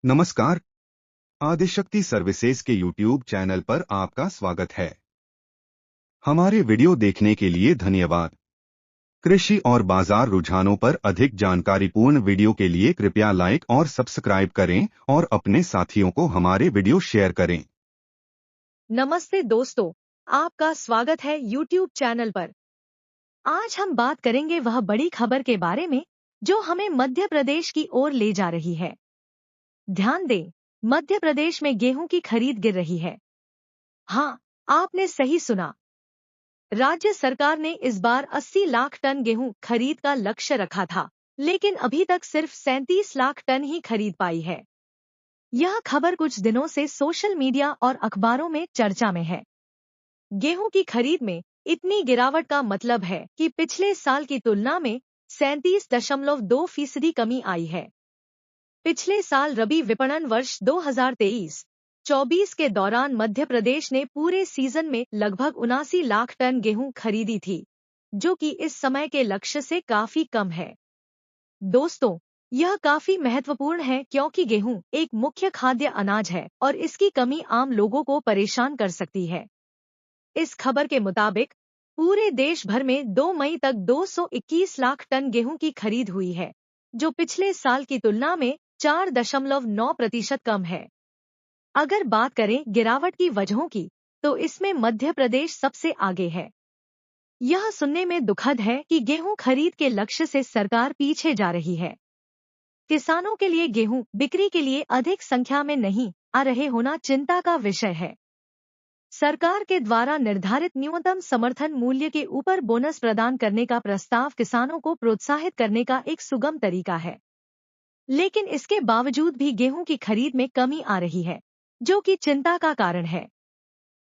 नमस्कार। आदिशक्ति सर्विसेज के YouTube channel पर आपका स्वागत है। हमारे वीडियो देखने के लिए धन्यवाद। कृषि और बाजार रुझानों पर अधिक जानकारीपूर्ण वीडियो के लिए कृपया लाइक और सब्सक्राइब करें और अपने साथियों को हमारे वीडियो शेयर करें। नमस्ते दोस्तों, आपका स्वागत है YouTube चैनल पर। आज हम बात करेंगे वह बड़ी खबर के बारे में जो हमें मध्य प्रदेश की ओर ले जा रही है। ध्यान दें, मध्य प्रदेश में गेहूं की खरीद गिर रही है। हाँ, आपने सही सुना। राज्य सरकार ने इस बार 80 लाख टन गेहूं खरीद का लक्ष्य रखा था, लेकिन अभी तक सिर्फ 37 लाख टन ही खरीद पाई है। यह खबर कुछ दिनों से सोशल मीडिया और अखबारों में चर्चा में है। गेहूं की खरीद में इतनी गिरावट का मतलब है कि पिछले साल की तुलना में 37.2% कमी आई है। पिछले साल रबी विपणन वर्ष 2023-24 के दौरान मध्य प्रदेश ने पूरे सीजन में लगभग 79 लाख टन गेहूं खरीदी थी, जो कि इस समय के लक्ष्य से काफी कम है। दोस्तों, यह काफी महत्वपूर्ण है क्योंकि गेहूं एक मुख्य खाद्य अनाज है और इसकी कमी आम लोगों को परेशान कर सकती है। इस खबर के मुताबिक पूरे देश भर में 2 मई तक 221 लाख टन गेहूं की खरीद हुई है, जो पिछले साल की तुलना में 4.9% कम है। अगर बात करें गिरावट की वजहों की, तो इसमें मध्य प्रदेश सबसे आगे है। यह सुनने में दुखद है कि गेहूं खरीद के लक्ष्य से सरकार पीछे जा रही है। किसानों के लिए गेहूं बिक्री के लिए अधिक संख्या में नहीं आ रहे होना चिंता का विषय है। सरकार के द्वारा निर्धारित न्यूनतम समर्थन मूल्य के ऊपर बोनस प्रदान करने का प्रस्ताव किसानों को प्रोत्साहित करने का एक सुगम तरीका है, लेकिन इसके बावजूद भी गेहूं की खरीद में कमी आ रही है, जो कि चिंता का कारण है।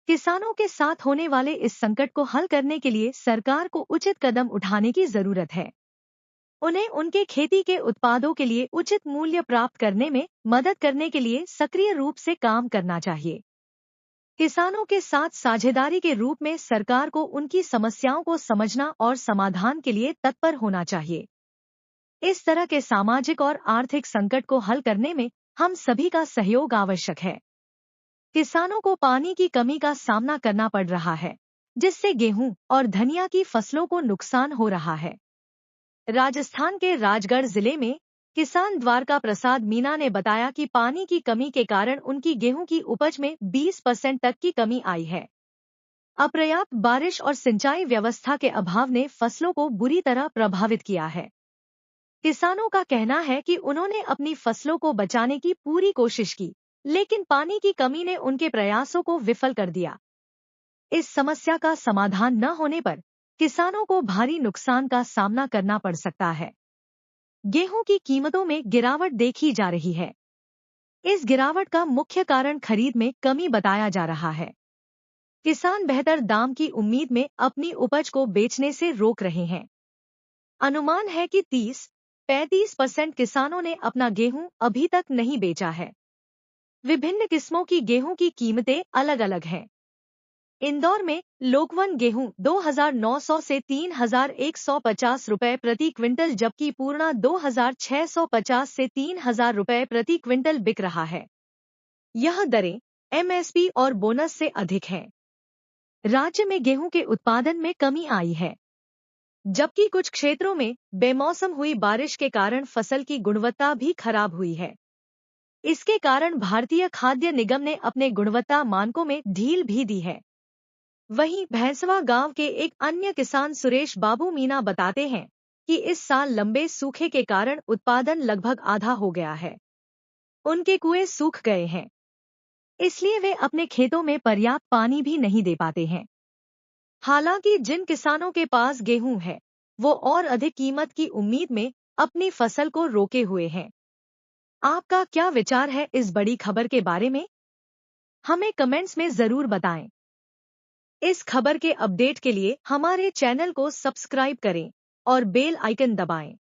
किसानों के साथ होने वाले इस संकट को हल करने के लिए सरकार को उचित कदम उठाने की जरूरत है। उन्हें उनके खेती के उत्पादों के लिए उचित मूल्य प्राप्त करने में मदद करने के लिए सक्रिय रूप से काम करना चाहिए। किसानों के साथ साझेदारी के रूप में सरकार को उनकी समस्याओं को समझना और समाधान के लिए तत्पर होना चाहिए। इस तरह के सामाजिक और आर्थिक संकट को हल करने में हम सभी का सहयोग आवश्यक है। किसानों को पानी की कमी का सामना करना पड़ रहा है, जिससे गेहूं और धनिया की फसलों को नुकसान हो रहा है। राजस्थान के राजगढ़ जिले में किसान द्वारका प्रसाद मीना ने बताया कि पानी की कमी के कारण उनकी गेहूं की उपज में 20% तक की कमी आई है। अपर्याप्त बारिश और सिंचाई व्यवस्था के अभाव ने फसलों को बुरी तरह प्रभावित किया है। किसानों का कहना है कि उन्होंने अपनी फसलों को बचाने की पूरी कोशिश की, लेकिन पानी की कमी ने उनके प्रयासों को विफल कर दिया। इस समस्या का समाधान न होने पर किसानों को भारी नुकसान का सामना करना पड़ सकता है। गेहूं की कीमतों में गिरावट देखी जा रही है। इस गिरावट का मुख्य कारण खरीद में कमी बताया जा रहा है। किसान बेहतर दाम की उम्मीद में अपनी उपज को बेचने से रोक रहे हैं। अनुमान है कि 30-35% किसानों ने अपना गेहूं अभी तक नहीं बेचा है। विभिन्न किस्मों की गेहूं की कीमतें अलग अलग हैं। इंदौर में लोकवन गेहूं 2,900 से 3,150 रुपए प्रति क्विंटल, जबकि पूर्णा 2,650 से 3,000 रुपए प्रति क्विंटल बिक रहा है। यह दरें एमएसपी और बोनस से अधिक हैं। राज्य में गेहूं के उत्पादन में कमी आई है, जबकि कुछ क्षेत्रों में बेमौसम हुई बारिश के कारण फसल की गुणवत्ता भी खराब हुई है। इसके कारण भारतीय खाद्य निगम ने अपने गुणवत्ता मानकों में ढील भी दी है। वहीं भैंसवा गांव के एक अन्य किसान सुरेश बाबू मीना बताते हैं कि इस साल लंबे सूखे के कारण उत्पादन लगभग आधा हो गया है। उनके कुएं सूख गए हैं, इसलिए वे अपने खेतों में पर्याप्त पानी भी नहीं दे पाते हैं। हालांकि जिन किसानों के पास गेहूं है, वो और अधिक कीमत की उम्मीद में अपनी फसल को रोके हुए हैं। आपका क्या विचार है इस बड़ी खबर के बारे में? हमें कमेंट्स में जरूर बताएं। इस खबर के अपडेट के लिए हमारे चैनल को सब्सक्राइब करें और बेल आइकन दबाएं।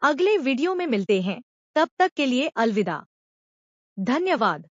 अगले वीडियो में मिलते हैं, तब तक के लिए अलविदा। धन्यवाद।